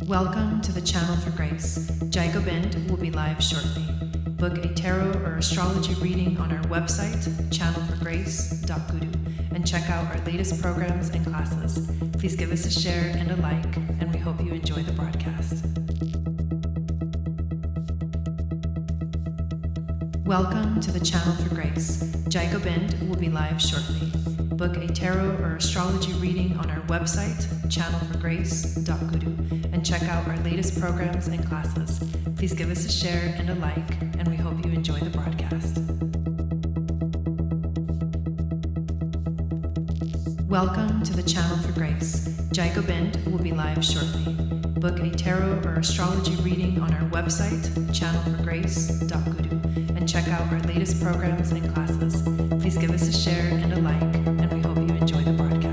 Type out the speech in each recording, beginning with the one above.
Welcome to the Channel for Grace. Gobind will be live shortly. Book a tarot or astrology reading on our website, channelforgrace.guru, and check out our latest programs and classes. Please give us a share and a like, and we hope you enjoy the broadcast. Welcome to the Channel for Grace. Gobind will be live shortly. Book a tarot or astrology reading on our website, channelforgrace.guru, and check out our latest programs and classes. Please give us a share and a like, and we hope you enjoy the broadcast. Welcome to the Channel for Grace. Gobind will be live shortly. Book a tarot or astrology reading on our website, channelforgrace.guru, and check out our latest programs and classes. Please give us a share and a like, and we hope you enjoy the broadcast.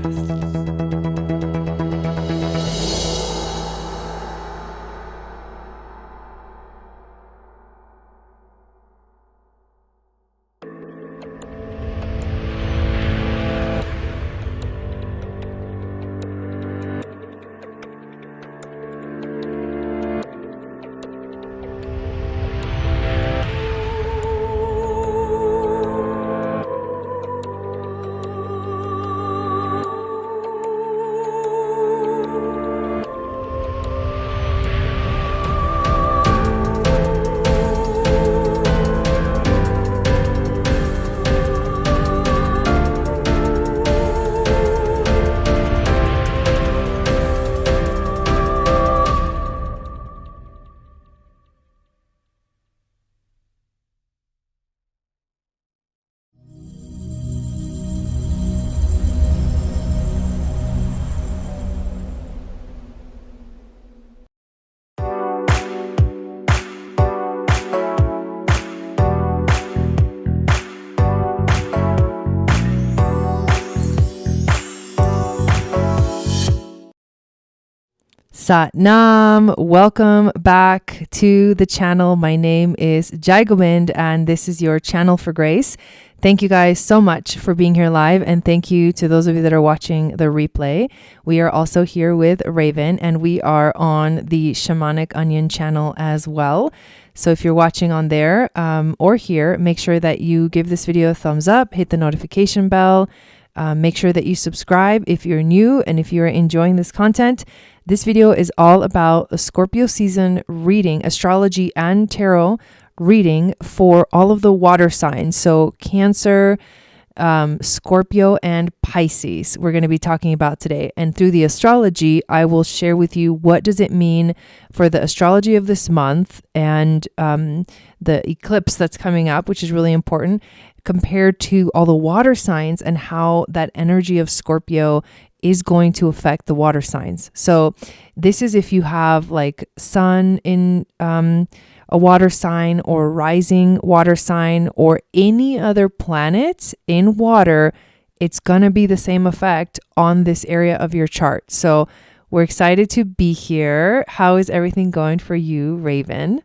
Sat Nam, welcome back to the channel. My name is Gobind, and this is your Channel for Grace. Thank you guys so much for being here live, and thank you to those of you that are watching the replay. We are also here with Raven, and we are on the Shamanic Onion channel as well. So if you're watching on there or here, make sure that you give this video a thumbs up, hit the notification bell, make sure that you subscribe if you're new, and if you're enjoying this content. This video is all about a Scorpio season reading, astrology and tarot reading for all of the water signs. So Cancer, Scorpio, and Pisces we're going to be talking about today. And through the astrology, I will share with you what does it mean for the astrology of this month and the eclipse that's coming up, which is really important, compared to all the water signs and how that energy of Scorpio is going to affect the water signs. So this is if you have like sun in a water sign or rising water sign or any other planet in water, it's going to be the same effect on this area of your chart. So we're excited to be here. How is everything going for you, Raven?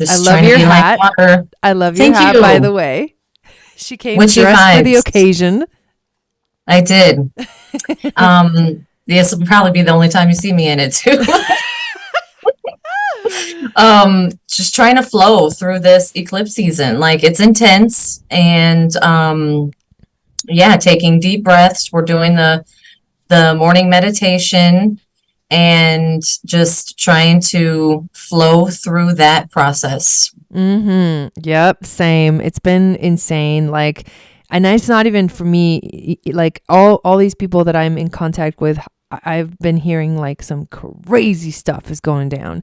I love your hat. Like I love your hat, by the way. She came dressed for the occasion. I did. This will probably be the only time you see me in it too. Just trying to flow through this eclipse season. Like, it's intense, and taking deep breaths. We're doing the morning meditation and just trying to flow through that process. Yep, same. It's been insane. Like, and it's not even for me, like all these people that I'm in contact with, I've been hearing like some crazy stuff is going down,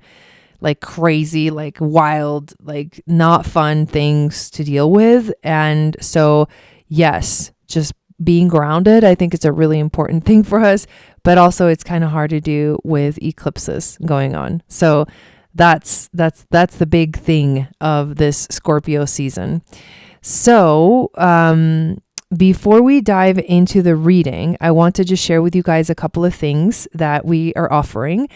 like crazy, like wild, like not fun things to deal with. And so, yes, just being grounded, I think it's a really important thing for us, but also it's kind of hard to do with eclipses going on. So that's the big thing of this Scorpio season. So before we dive into the reading, I want to just share with you guys a couple of things that we are offering.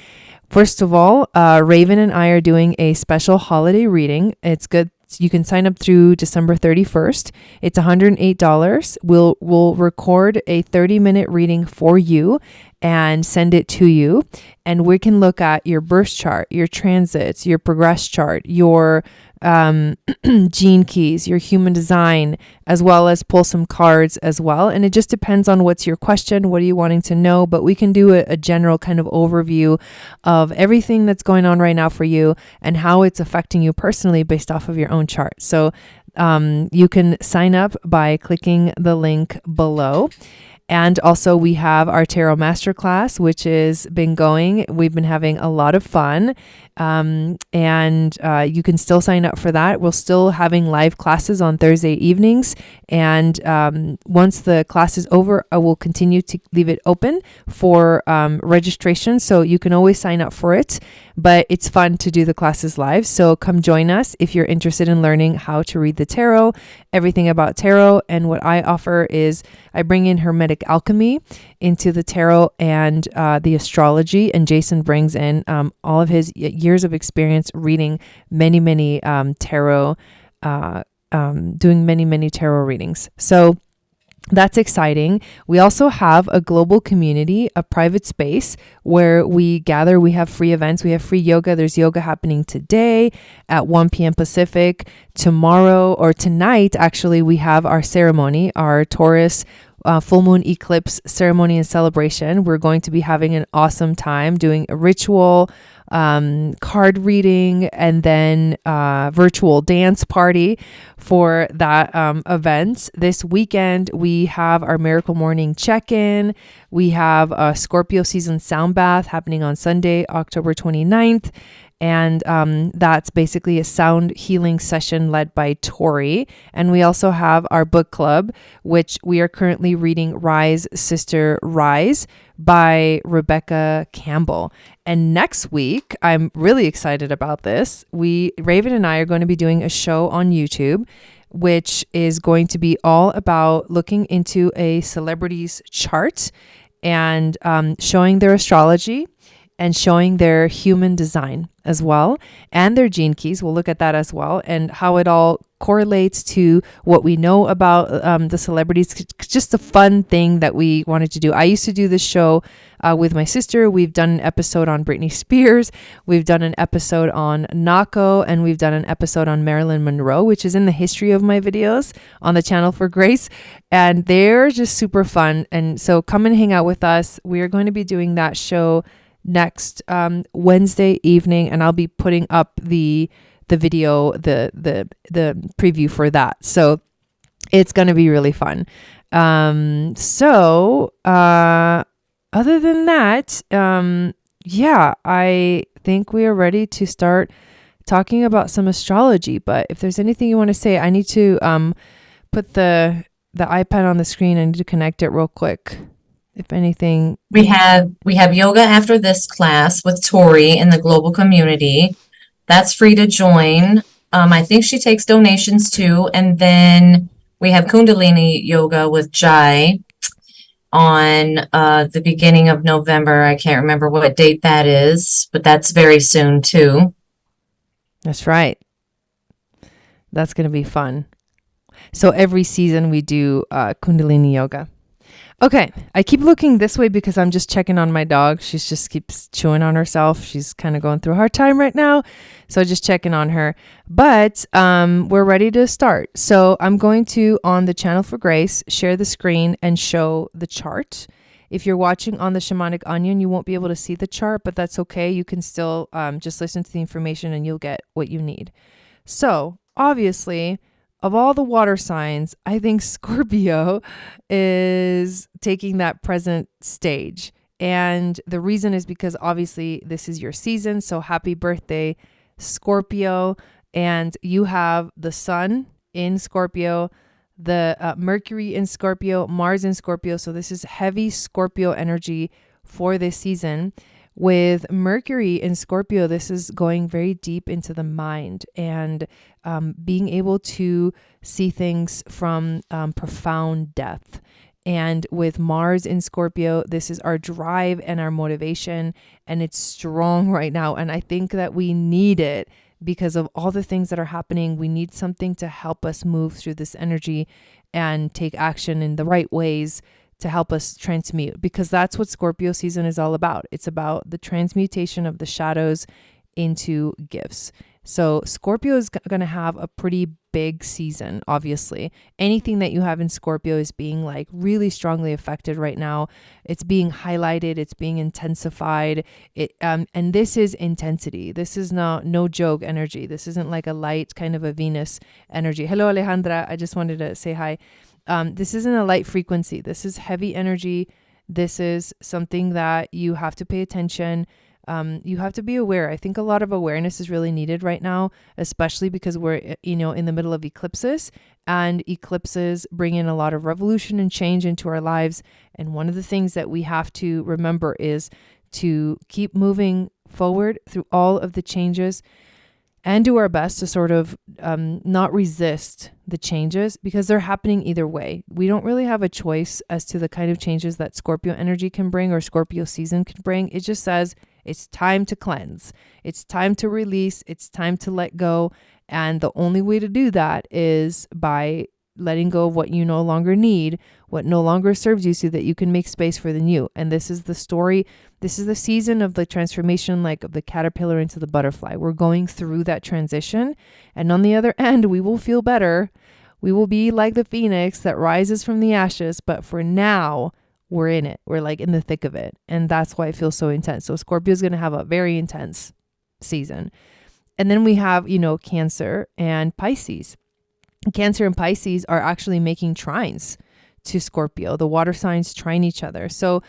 First of all, Raven and I are doing a special holiday reading. It's good you can sign up through December 31st. It's $108. We'll record a 30-minute reading for you and send it to you. And we can look at your birth chart, your transits, your progress chart, your gene keys, your human design, as well as pull some cards as well. And it just depends on what's your question, what are you wanting to know, but we can do a general kind of overview of everything that's going on right now for you and how it's affecting you personally based off of your own chart. So you can sign up by clicking the link below. And also we have our Tarot Masterclass, which has been going. We've been having a lot of fun. And you can still sign up for that. We're still having live classes on Thursday evenings. And once the class is over, I will continue to leave it open for registration. So you can always sign up for it. But it's fun to do the classes live. So come join us if you're interested in learning how to read the tarot, everything about tarot. And what I offer is I bring in Hermetic alchemy into the tarot and the astrology. And Jason brings in all of his years of experience reading many tarot, doing many tarot readings. So that's exciting. We also have a global community, a private space where we gather. We have free events. We have free yoga. There's yoga happening today at 1 p.m. Pacific. Tomorrow or tonight, actually, we have our ceremony, our Taurus full moon eclipse ceremony and celebration. We're going to be having an awesome time doing a ritual, card reading, and then virtual dance party for that event. This weekend, we have our Miracle Morning check-in. We have a Scorpio season sound bath happening on Sunday, October 29th. And that's basically a sound healing session led by Tori. And we also have our book club, which we are currently reading Rise, Sister, Rise by Rebecca Campbell. And next week, I'm really excited about this. Raven and I are going to be doing a show on YouTube, which is going to be all about looking into a celebrity's chart and showing their astrology and showing their human design as well, and their gene keys. We'll look at that as well, and how it all correlates to what we know about the celebrities. Just a fun thing that we wanted to do. I used to do this show with my sister. We've done an episode on Britney Spears. We've done an episode on Nako, and we've done an episode on Marilyn Monroe, which is in the history of my videos on the channel for Grace. And they're just super fun. And so come and hang out with us. We are going to be doing that show next Wednesday evening, and I'll be putting up the video, the preview for that. So it's going to be really fun. Other than that, I think we are ready to start talking about some astrology. But if there's anything you want to say, I need to put the iPad on the screen. I need to connect it real quick. If anything, we have yoga after this class with Tori in the global community. That's free to join. I think she takes donations too. And then we have Kundalini yoga with Jai on the beginning of November. I can't remember what date that is, but that's very soon too. That's right. That's going to be fun. So every season we do Kundalini yoga. Okay, I keep looking this way because I'm just checking on my dog. She just keeps chewing on herself. She's kind of going through a hard time right now. So just checking on her. But we're ready to start. So I'm going to, on the channel for Grace, share the screen and show the chart. If you're watching on the Shamanic Onion, you won't be able to see the chart, but that's okay. You can still just listen to the information and you'll get what you need. So obviously, of all the water signs, I think Scorpio is taking that present stage. And the reason is because obviously this is your season. So happy birthday, Scorpio. And you have the sun in Scorpio, the Mercury in Scorpio, Mars in Scorpio. So this is heavy Scorpio energy for this season. With Mercury in Scorpio, this is going very deep into the mind and being able to see things from profound depth. And with Mars in Scorpio, this is our drive and our motivation, and it's strong right now. And I think that we need it because of all the things that are happening. We need something to help us move through this energy and take action in the right ways to help us transmute, because that's what Scorpio season is all about. It's about the transmutation of the shadows into gifts. So Scorpio is going to have a pretty big season, obviously. Anything that you have in Scorpio is being like really strongly affected right now. It's being highlighted, it's being intensified. And this is intensity. This is no joke energy. This isn't like a light kind of a Venus energy. Hello, Alejandra. I just wanted to say hi. This isn't a light frequency. This is heavy energy. This is something that you have to pay attention. You have to be aware. I think a lot of awareness is really needed right now, especially because we're, in the middle of eclipses, and eclipses bring in a lot of revolution and change into our lives. And one of the things that we have to remember is to keep moving forward through all of the changes and do our best to sort of not resist the changes, because they're happening either way. We don't really have a choice as to the kind of changes that Scorpio energy can bring or Scorpio season can bring. It just says it's time to cleanse. It's time to release. It's time to let go. And the only way to do that is by letting go of what you no longer need, what no longer serves you, so that you can make space for the new. And this is the story. This is the season of the transformation, like of the caterpillar into the butterfly. We're going through that transition. And on the other end, we will feel better. We will be like the phoenix that rises from the ashes. But for now, we're in it. We're like in the thick of it. And that's why it feels so intense. So Scorpio is going to have a very intense season. And then we have, Cancer and Pisces. Cancer and Pisces are actually making trines to Scorpio. The water signs trine each other. So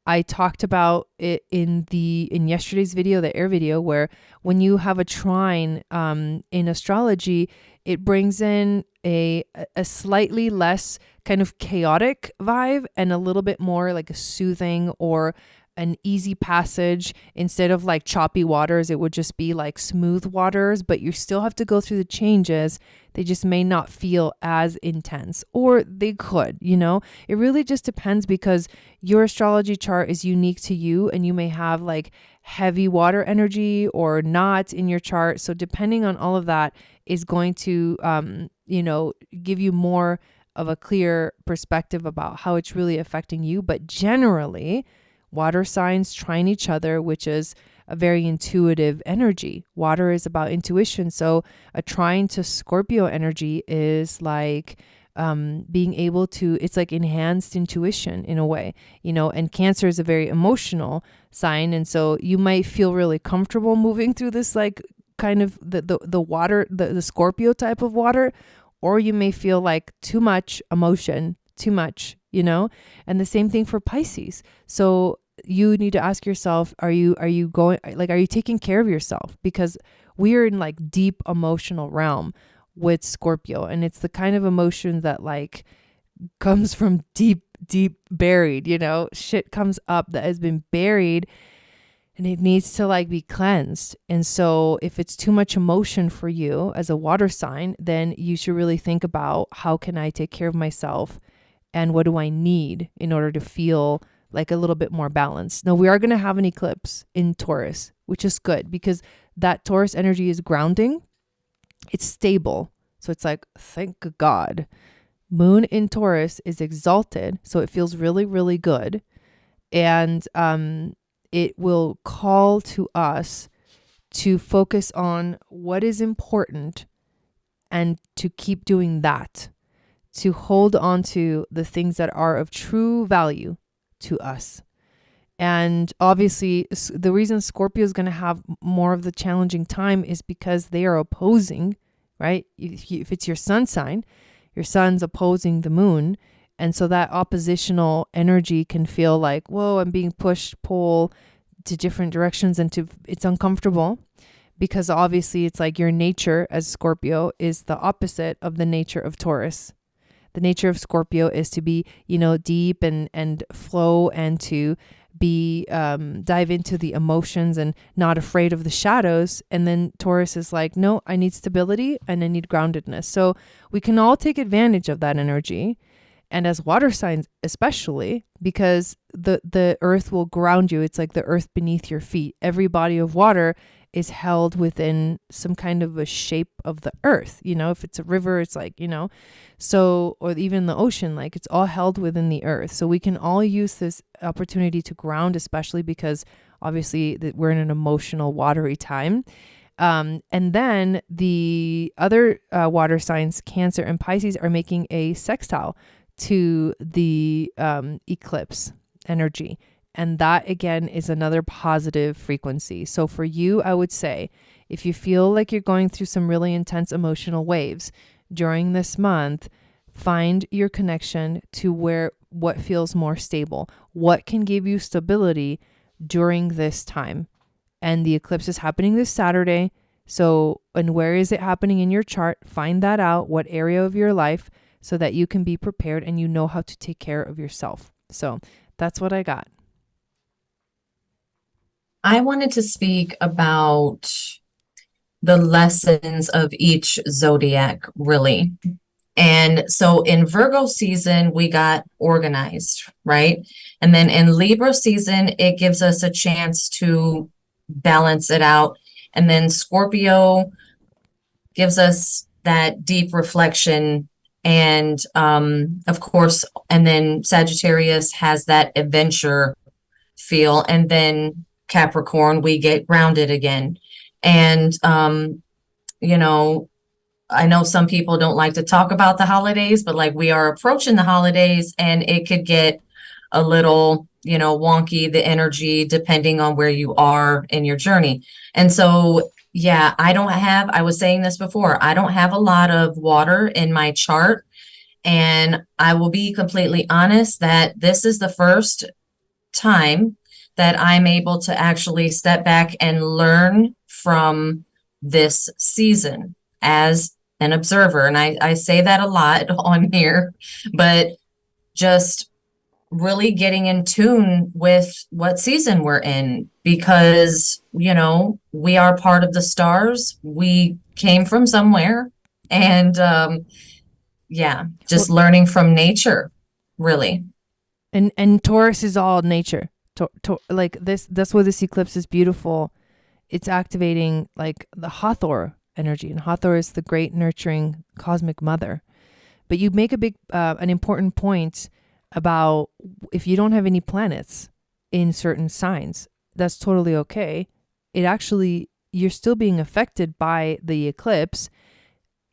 I talked about it in yesterday's video, the air video, where when you have a trine in astrology, it brings in a slightly less kind of chaotic vibe and a little bit more like a soothing or an easy passage. Instead of like choppy waters, it would just be like smooth waters, but you still have to go through the changes. They just may not feel as intense, or they could, it really just depends, because your astrology chart is unique to you, and you may have like heavy water energy or not in your chart. So depending on all of that is going to, give you more of a clear perspective about how it's really affecting you. But generally, water signs trine each other, which is a very intuitive energy. Water is about intuition. So a trine to Scorpio energy is like being able to, it's like enhanced intuition in a way, and Cancer is a very emotional sign. And so you might feel really comfortable moving through this, like kind of the water, the Scorpio type of water, or you may feel like too much emotion, too much, and the same thing for Pisces. So you need to ask yourself, are you taking care of yourself? Because we are in like deep emotional realm with Scorpio, and it's the kind of emotion that like comes from deep buried, shit comes up that has been buried, and it needs to like be cleansed. And so if it's too much emotion for you as a water sign, then you should really think about, how can I take care of myself? And what do I need in order to feel like a little bit more balanced? Now, we are going to have an eclipse in Taurus, which is good, because that Taurus energy is grounding. It's stable. So it's like, thank God. Moon in Taurus is exalted. So it feels really, really good. And it will call to us to focus on what is important and to keep doing that, to hold on to the things that are of true value to us. And obviously, the reason Scorpio is going to have more of the challenging time is because they are opposing, right? If it's your sun sign, your sun's opposing the moon. And so that oppositional energy can feel like, whoa, I'm being pushed, pulled to different directions, and it's uncomfortable, because obviously it's like your nature as Scorpio is the opposite of the nature of Taurus. The nature of Scorpio is to be, deep and flow, and to be dive into the emotions and not afraid of the shadows. And then Taurus is like, no, I need stability and I need groundedness. So we can all take advantage of that energy. And as water signs, especially, because the earth will ground you. It's like the earth beneath your feet. Every body of water is held within some kind of a shape of the earth. If it's a river, it's like, so, or even the ocean, like it's all held within the earth. So we can all use this opportunity to ground, especially because obviously that we're in an emotional, watery time. And then the other water signs, Cancer and Pisces, are making a sextile to the eclipse energy. And that, again, is another positive frequency. So for you, I would say, if you feel like you're going through some really intense emotional waves during this month, find your connection to what feels more stable. What can give you stability during this time? And the eclipse is happening this Saturday. So, and where is it happening in your chart? Find that out, what area of your life, so that you can be prepared and you know how to take care of yourself. So that's what I got. I wanted to speak about the lessons of each zodiac, really. And so in Virgo season, we got organized, right? And then in Libra season, it gives us a chance to balance it out. And then Scorpio gives us that deep reflection. And of course, and then Sagittarius has that adventure feel. And then Capricorn, we get grounded again. And, I know some people don't like to talk about the holidays, but like we are approaching the holidays and it could get a little, wonky, the energy, depending on where you are in your journey. And so, yeah, I was saying this before, I don't have a lot of water in my chart. And I will be completely honest that this is the first time that I'm able to actually step back and learn from this season as an observer. And I say that a lot on here, but just really getting in tune with what season we're in, because, we are part of the stars. We came from somewhere. And just learning from nature, really. And Taurus is all nature. Like this, that's why this eclipse is beautiful. It's activating like the Hathor energy, and Hathor is the great nurturing cosmic mother. But you make a big, an important point about if you don't have any planets in certain signs, that's totally okay. You're still being affected by the eclipse.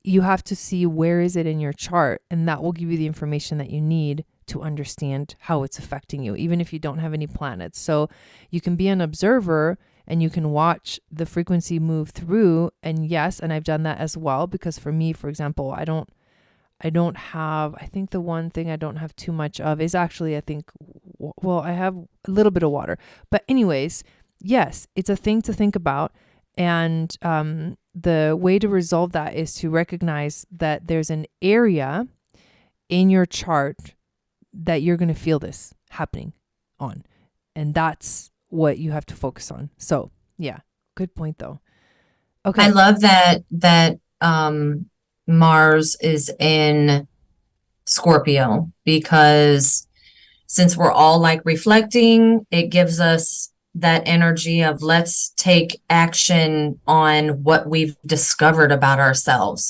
You have to see where is it in your chart, and that will give you the information that you need to understand how it's affecting you, even if you don't have any planets. So you can be an observer and you can watch the frequency move through. And yes, and I've done that as well, because for me, for example, I think the one thing I don't have too much of is actually, I have a little bit of water. But anyways, yes, it's a thing to think about. And the way to resolve that is to recognize that there's an area in your chart that you're going to feel this happening on. And that's what you have to focus on. So yeah, good point though. Okay. I love that Mars is in Scorpio, because since we're all like reflecting, it gives us that energy of let's take action on what we've discovered about ourselves,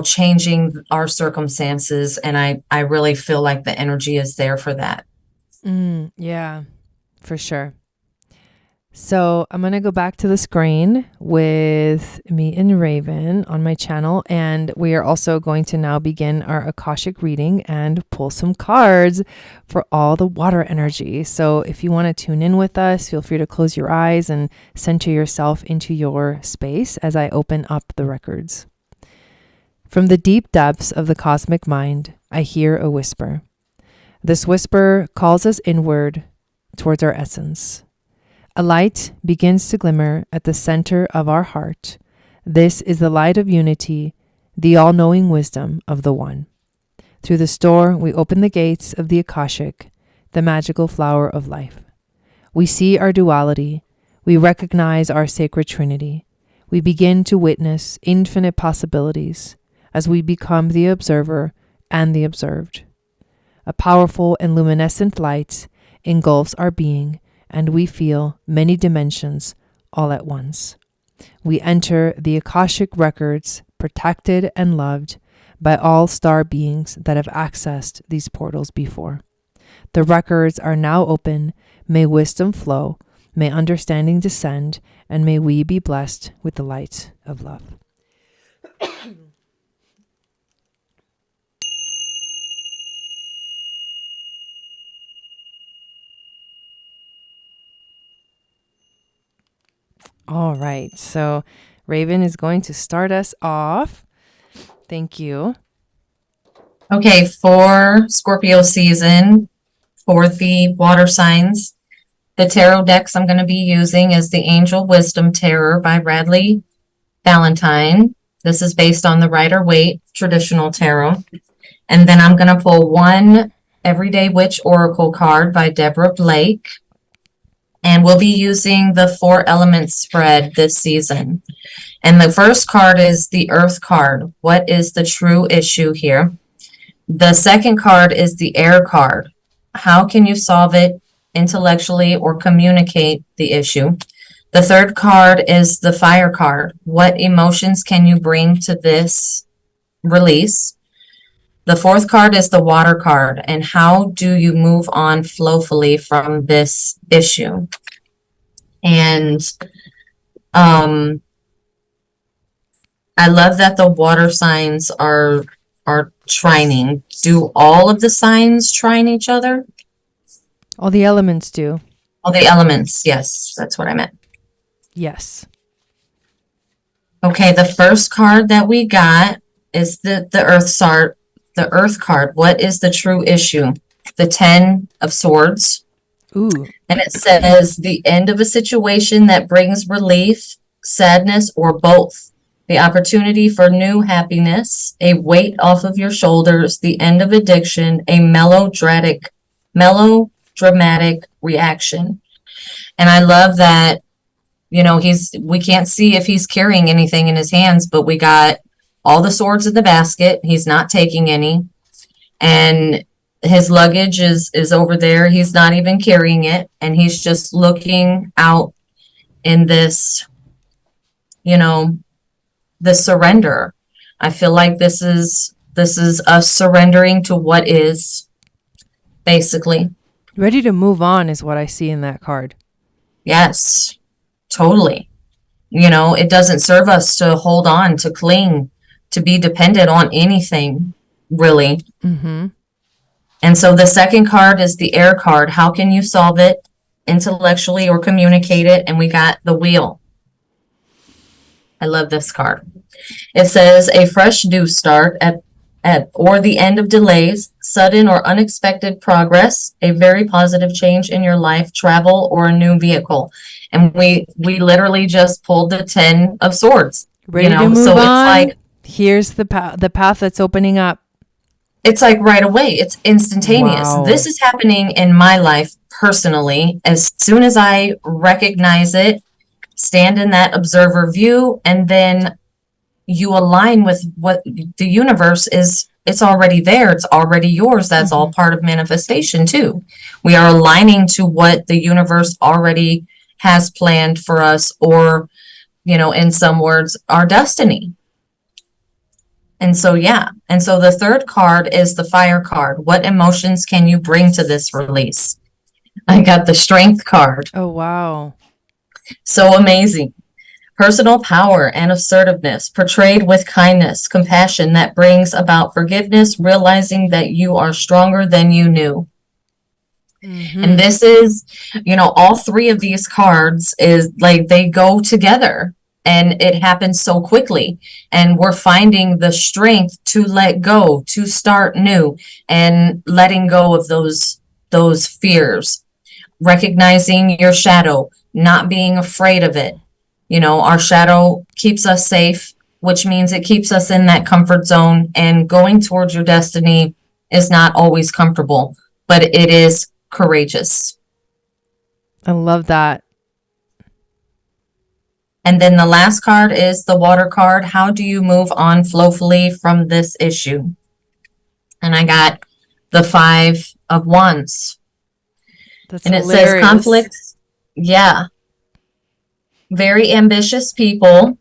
changing our circumstances. And I really feel like the energy is there for that. Yeah, for sure. So I'm going to go back to the screen with me and Raven on my channel. And we are also going to now begin our Akashic reading and pull some cards for all the water energy. So if you want to tune in with us, feel free to close your eyes and center yourself into your space as I open up the records. From the deep depths of the cosmic mind, I hear a whisper. This whisper calls us inward towards our essence. A light begins to glimmer at the center of our heart. This is the light of unity, the all-knowing wisdom of the One. Through this door, we open the gates of the Akashic, the magical flower of life. We see our duality. We recognize our sacred trinity. We begin to witness infinite possibilities as we become the observer and the observed. A powerful and luminescent light engulfs our being and we feel many dimensions all at once. We enter the Akashic records, protected and loved by all star beings that have accessed these portals before. The records are now open. May wisdom flow, may understanding descend, and may we be blessed with the light of love. All right, so Raven is going to start us off. Thank you. Okay, for Scorpio season, for the water signs, the tarot decks I'm going to be using is the Angel Wisdom Tarot by Radley Valentine. This is based on the Rider-Waite traditional tarot. And then I'm going to pull one Everyday Witch Oracle card by Deborah Blake. And we'll be using the 4 elements spread this season. And the first card is the Earth card. What is the true issue here? The second card is the Air card. How can you solve it intellectually or communicate the issue? The third card is the Fire card. What emotions can you bring to this release? The fourth card is the Water card, and how do you move on flowfully from this issue? And I love that the water signs are trining. Do all of the signs trine each other? All the elements do. All the elements, yes, that's what I meant. Yes. Okay, the first card that we got is the Earth card. What is the true issue? The 10 of Swords. Ooh. And it says the end of a situation that brings relief, sadness, or both. The opportunity for new happiness, a weight off of your shoulders, the end of addiction, a melodramatic reaction. And I love that, you know, we can't see if he's carrying anything in his hands, but we got all the swords in the basket. He's not taking any. And his luggage is over there. He's not even carrying it. And he's just looking out in this, you know, the surrender. I feel like this is us surrendering to what is, basically. Ready to move on is what I see in that card. Yes, totally. You know, it doesn't serve us to hold on, to cling, to be dependent on anything, really. Mm-hmm. And so the second card is the Air card. How can you solve it intellectually or communicate it? And we got the Wheel. I love this card. It says a fresh new start or the end of delays, sudden or unexpected progress, a very positive change in your life, travel, or a new vehicle. And we literally just pulled the 10 of Swords. Ready to move on? It's like, here's the path that's opening up. It's like right away. It's instantaneous. Wow. This is happening in my life personally. As soon as I recognize it, stand in that observer view, and then you align with what the universe is. It's already there. It's already yours. That's all part of manifestation too. We are aligning to what the universe already has planned for us, or, you know, in some words, our destiny. And so, yeah. And so the third card is the Fire card. What emotions can you bring to this release? I got the Strength card. Oh, wow. So amazing. Personal power and assertiveness, portrayed with kindness, compassion that brings about forgiveness, realizing that you are stronger than you knew. Mm-hmm. And this is, you know, all three of these cards is like they go together. And it happens so quickly, and we're finding the strength to let go, to start new, and letting go of those fears, recognizing your shadow, not being afraid of it. You know, our shadow keeps us safe, which means it keeps us in that comfort zone, and going towards your destiny is not always comfortable, but it is courageous. I love that. And then the last card is the Water card. How do you move on flowfully from this issue? And I got the 5 of Wands. That's and it hilarious. says conflicts. Yeah, very ambitious people,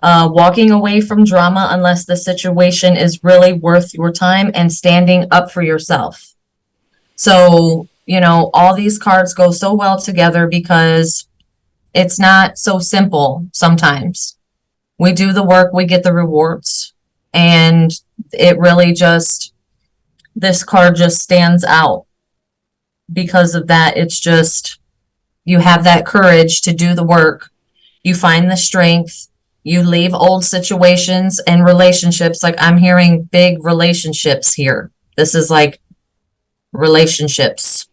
walking away from drama unless the situation is really worth your time, and standing up for yourself. So, all these cards go so well together because it's not so simple sometimes. We do the work, we get the rewards. And it really just, this card just stands out because of that. It's just, you have that courage to do the work. You find the strength. You leave old situations and relationships. Like, I'm hearing big relationships here. This is like relationships.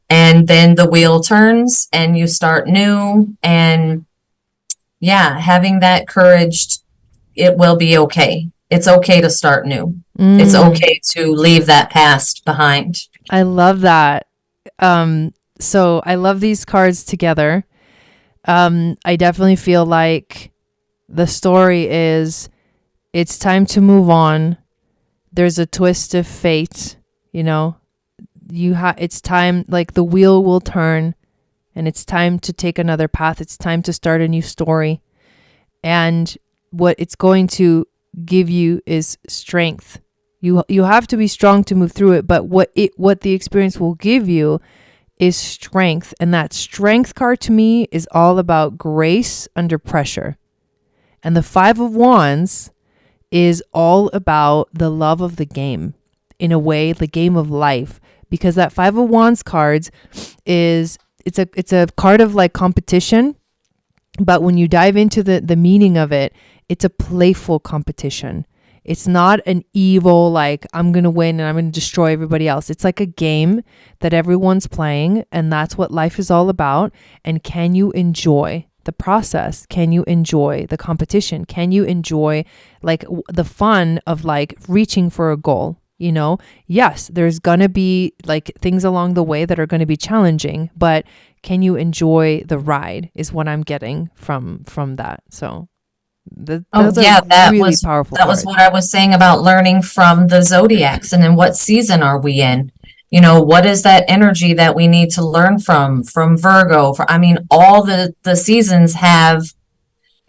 and then the wheel turns and you start new. And yeah, having that courage, it will be okay. It's okay to start new. It's okay to leave that past behind. I love that. So I love these cards together. I definitely feel like the story is it's time to move on. There's a twist of fate, it's time, like the wheel will turn and it's time to take another path. It's time to start a new story. And what it's going to give you is strength. You have to be strong to move through it, but what the experience will give you is strength. And that strength card to me is all about grace under pressure. And the 5 of Wands is all about the love of the game, in a way, the game of life, because that 5 of Wands cards it's a card of like competition, but when you dive into the meaning of it, it's a playful competition. It's not an evil, like, I'm going to win and I'm going to destroy everybody else. It's like a game that everyone's playing, and that's what life is all about. And can you enjoy the process? Can you enjoy the competition? Can you enjoy like the fun of like reaching for a goal? Yes, there's going to be like things along the way that are going to be challenging, but can you enjoy the ride is what I'm getting from that. So That really was powerful that was card. what I was saying about learning from the zodiacs, and then what season are we in? What is that energy that we need to learn from Virgo? All the seasons have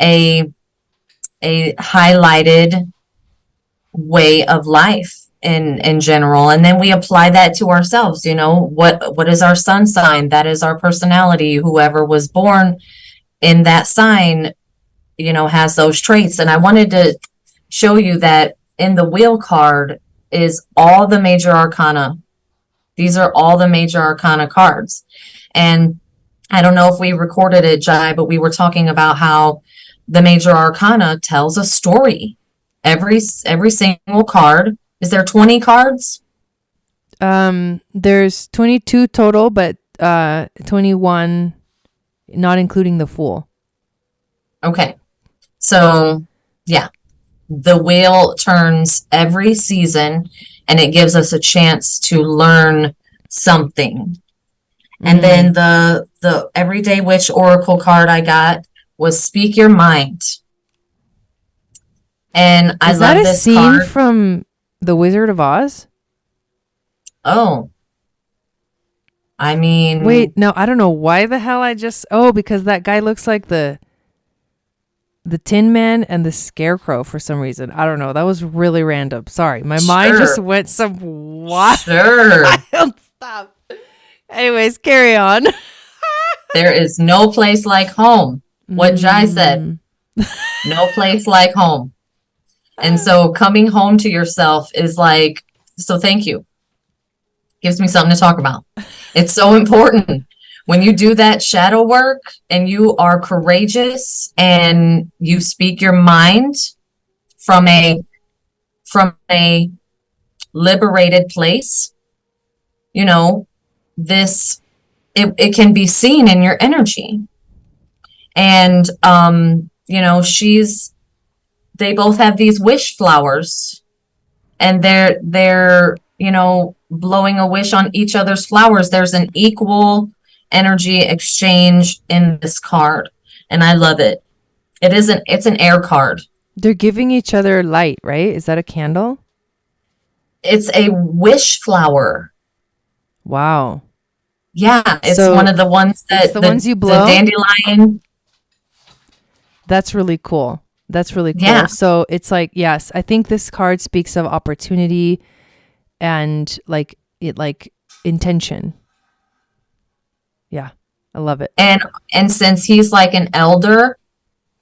a highlighted way of life in general, and then we apply that to ourselves. What is our sun sign? That is our personality. Whoever was born in that sign has those traits. And I wanted to show you that in the wheel card is all the major arcana. These are all the major arcana cards. And I don't know if we recorded it, Jai, but we were talking about how the major arcana tells a story. Every single card. Is there 20 cards? There's 22 total, but 21 not including the Fool. Okay. So, yeah, the wheel turns every season, and it gives us a chance to learn something. And then the Everyday Witch Oracle card I got was Speak Your Mind. And I love this scene card from The Wizard of Oz. Oh, Wait, no, I don't know why the hell because that guy looks like the Tin Man and the Scarecrow for some reason. I don't know. That was really random. Sorry. My mind just went some wild. Sure. Stop. Anyways, carry on. There is no place like home. What Jai said. No place like home. And so coming home to yourself is like, so thank you. Gives me something to talk about. It's so important. When you do that shadow work and you are courageous and you speak your mind from a liberated place, it can be seen in your energy. And they both have these wish flowers, and they're blowing a wish on each other's flowers. There's an equal energy exchange in this card, and I love it. It's an air card. They're giving each other light, right? Is that a candle? It's a wish flower. Wow. Yeah, it's So one of the ones it's that the ones you the blow. dandelion. That's really cool. That's really cool. Yeah. So it's like, yes, I think this card speaks of opportunity and like intention. Yeah, I love it. And since he's like an elder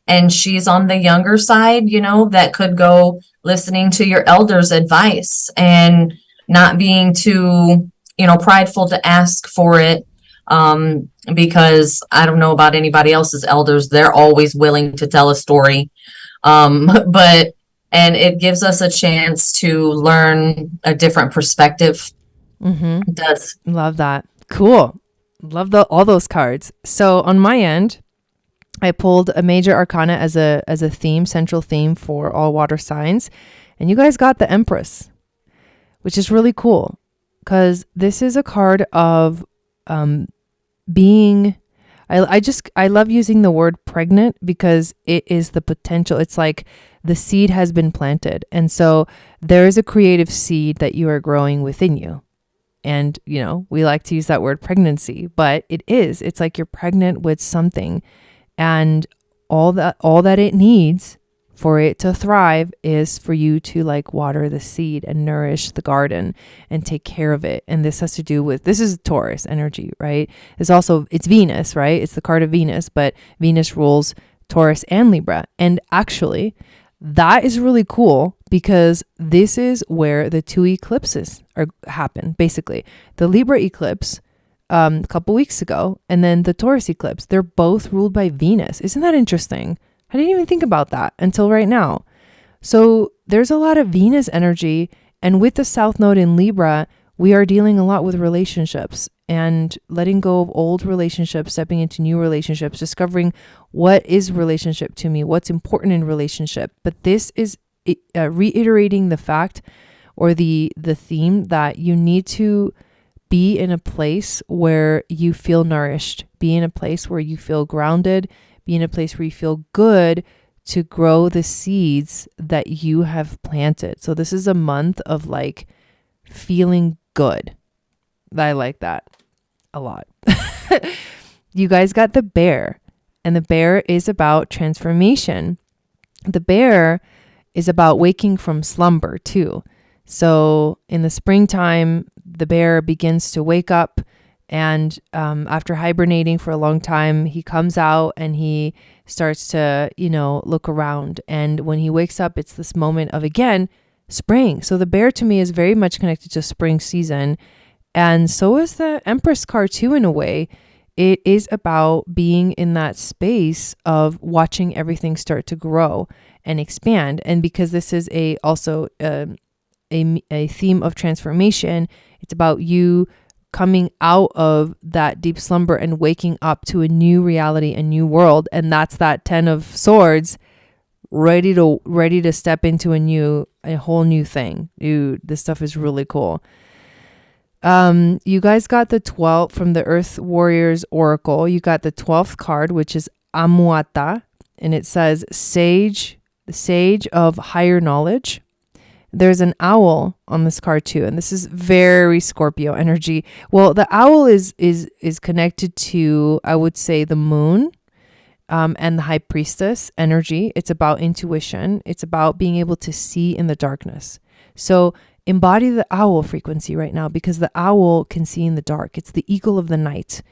and she's on the younger side, that could go listening to your elder's advice and not being too, prideful to ask for it. Because I don't know about anybody else's elders. They're always willing to tell a story. But and it gives us a chance to learn a different perspective. It does. Love that. Cool. Love all those cards. So on my end, I pulled a major arcana as a theme, central theme for all water signs. And you guys got the Empress, which is really cool because this is a card of being, I love using the word pregnant because it is the potential. It's like the seed has been planted. And so there is a creative seed that you are growing within you. And, we like to use that word pregnancy, but it's like you're pregnant with something, and all that it needs for it to thrive is for you to like water the seed and nourish the garden and take care of it. And this has to do with, this is Taurus energy, right? It's Venus, right? It's the card of Venus, but Venus rules Taurus and Libra. And actually that is really cool because this is where the two eclipses happen. Basically, the Libra eclipse a couple weeks ago, and then the Taurus eclipse. They're both ruled by Venus. Isn't that interesting? I didn't even think about that until right now. So there's a lot of Venus energy, and with the South Node in Libra, we are dealing a lot with relationships and letting go of old relationships, stepping into new relationships, discovering what is relationship to me, what's important in relationship. But this is reiterating the fact or the theme that you need to be in a place where you feel nourished, be in a place where you feel grounded, be in a place where you feel good to grow the seeds that you have planted. So this is a month of like feeling good. I like that a lot. You guys got the bear, and the bear is about transformation. The bear is about waking from slumber too. So in the springtime, the bear begins to wake up, and after hibernating for a long time, he comes out and he starts to, look around. And when he wakes up, it's this moment of, again, spring. So the bear to me is very much connected to spring season. And so is the Empress card too, in a way. It is about being in that space of watching everything start to grow and expand. And because this is also a theme of transformation, it's about you coming out of that deep slumber and waking up to a new reality, a new world. And that's that 10 of Swords, ready to step into a whole new thing. Dude, this stuff is really cool. You guys got the 12th from the Earth Warriors Oracle. You got the 12th card, which is Amuata, and it says the sage of higher knowledge. There's an owl on this card too, and this is very Scorpio energy. Well, the owl is connected to, I would say, the moon, and the high priestess energy. It's about intuition. It's about being able to see in the darkness. So embody the owl frequency right now, because the owl can see in the dark. It's the eagle of the night,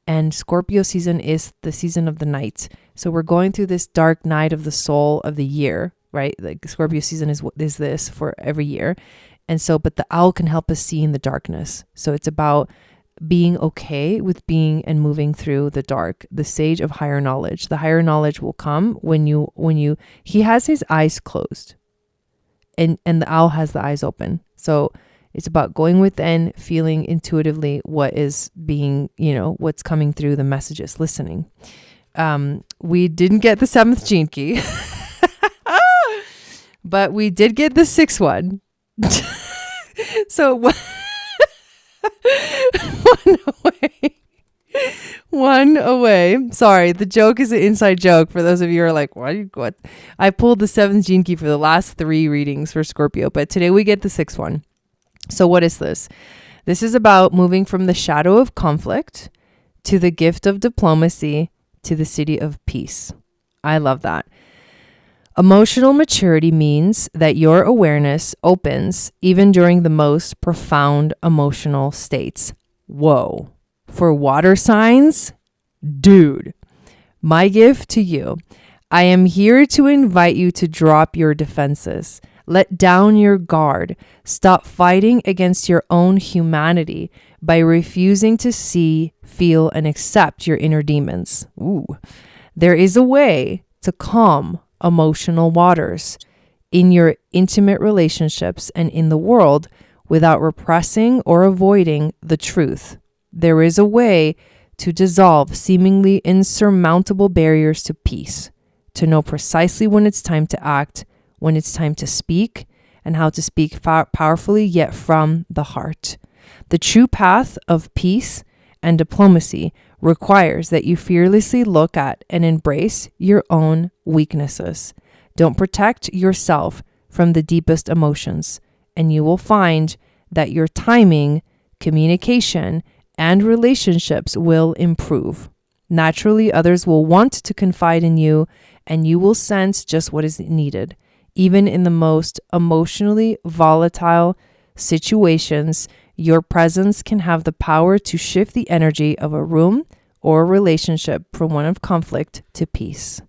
and Scorpio season is the season of the night. So we're going through this dark night of the soul of the year, right? Like Scorpio season is this for every year. And so, but the owl can help us see in the darkness. So it's about being okay with being and moving through the dark. The sage of higher knowledge. The higher knowledge will come when he has his eyes closed, and the owl has the eyes open. So it's about going within, feeling intuitively what is being, what's coming through the messages, listening. We didn't get the 7th gene key, but we did get the 6th one. So one away. Sorry, the joke is an inside joke for those of you who are like, what? I pulled the 7th gene key for the last 3 readings for Scorpio, but today we get the 6th one. So what is this? This is about moving from the shadow of conflict to the gift of diplomacy to the city of peace. I love that. Emotional maturity means that your awareness opens even during the most profound emotional states. Whoa. For water signs, dude, my gift to you, I am here to invite you to drop your defenses. Let down your guard. Stop fighting against your own humanity by refusing to see, feel, and accept your inner demons. Ooh. There is a way to calm emotional waters in your intimate relationships and in the world without repressing or avoiding the truth. There is a way to dissolve seemingly insurmountable barriers to peace, to know precisely when it's time to act, when it's time to speak, and how to speak powerfully yet from the heart. The true path of peace and diplomacy requires that you fearlessly look at and embrace your own weaknesses. Don't protect yourself from the deepest emotions, and you will find that your timing, communication, and relationships will improve. Naturally, others will want to confide in you, and you will sense just what is needed. Even in the most emotionally volatile situations, your presence can have the power to shift the energy of a room or a relationship from one of conflict to peace.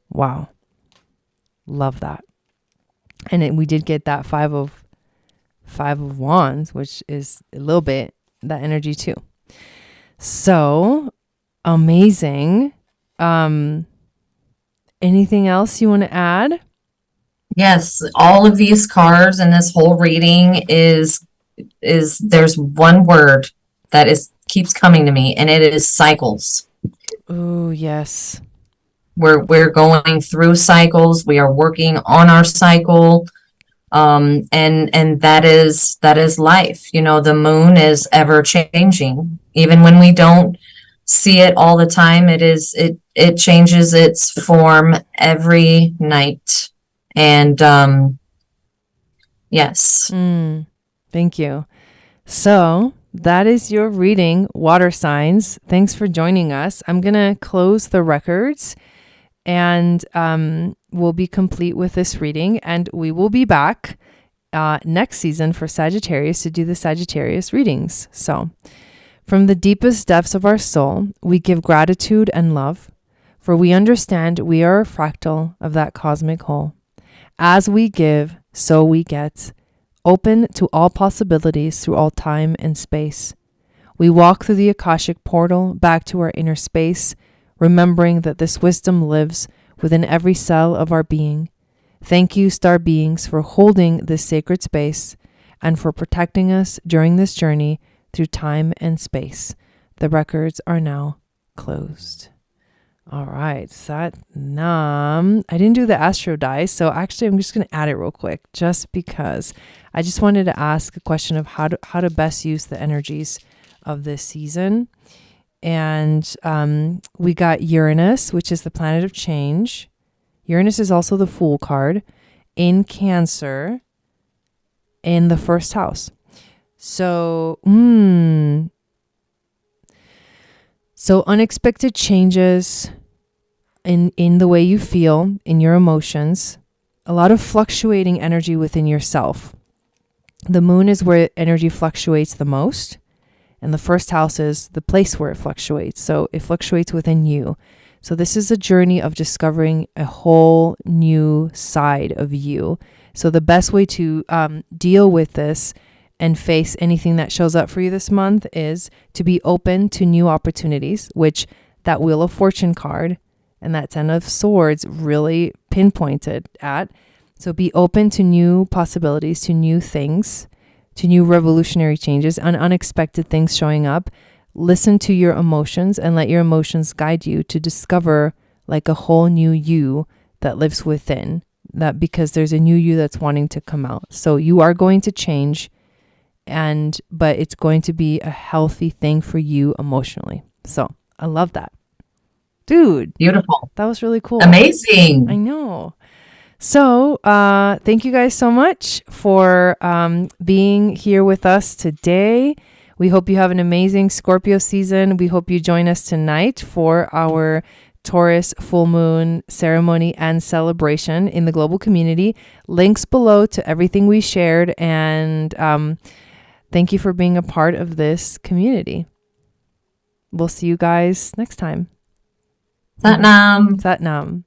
Wow. Love that. And we did get that five of wands, which is a little bit that energy too. So amazing. Anything else you want to add? Yes, all of these cards and this whole reading is there's one word that keeps coming to me, and it is cycles. Oh, yes. We're going through cycles. We are working on our cycle. And that is life. You know, the moon is ever changing. Even when we don't see it all the time, it changes its form every night. And yes. Thank you. So that is your reading, water signs. Thanks for joining us. I'm going to close the records and we'll be complete with this reading. And we will be back next season for Sagittarius to do the Sagittarius readings. So from the deepest depths of our soul, we give gratitude and love, for we understand we are a fractal of that cosmic whole. As we give, so we get, open to all possibilities through all time and space. We walk through the Akashic portal back to our inner space, remembering that this wisdom lives within every cell of our being. Thank you, star beings, for holding this sacred space and for protecting us during this journey through time and space. The records are now closed. All right, Sat Nam. I didn't do the astro dice, so actually I'm just going to add it real quick, just because I just wanted to ask a question of how to best use the energies of this season. And we got Uranus, which is the planet of change. Uranus is also the Fool card in Cancer in the first house. So, so unexpected changes in the way you feel, in your emotions, a lot of fluctuating energy within yourself. The moon is where energy fluctuates the most, and the first house is the place where it fluctuates. So it fluctuates within you. So this is a journey of discovering a whole new side of you. So the best way to deal with this and face anything that shows up for you this month is to be open to new opportunities, which that Wheel of Fortune card and that Ten of Swords really pinpointed at. So be open to new possibilities, to new things, to new revolutionary changes and unexpected things showing up. Listen to your emotions and let your emotions guide you to discover like a whole new you that lives within, that because there's a new you that's wanting to come out. So you are going to change, but it's going to be a healthy thing for you emotionally. So I love that. Dude. Beautiful. That was really cool. Amazing. I know. So thank you guys so much for being here with us today. We hope you have an amazing Scorpio season. We hope you join us tonight for our Taurus full moon ceremony and celebration in the global community. Links below to everything we shared. And thank you for being a part of this community. We'll see you guys next time. Satnam. Satnam.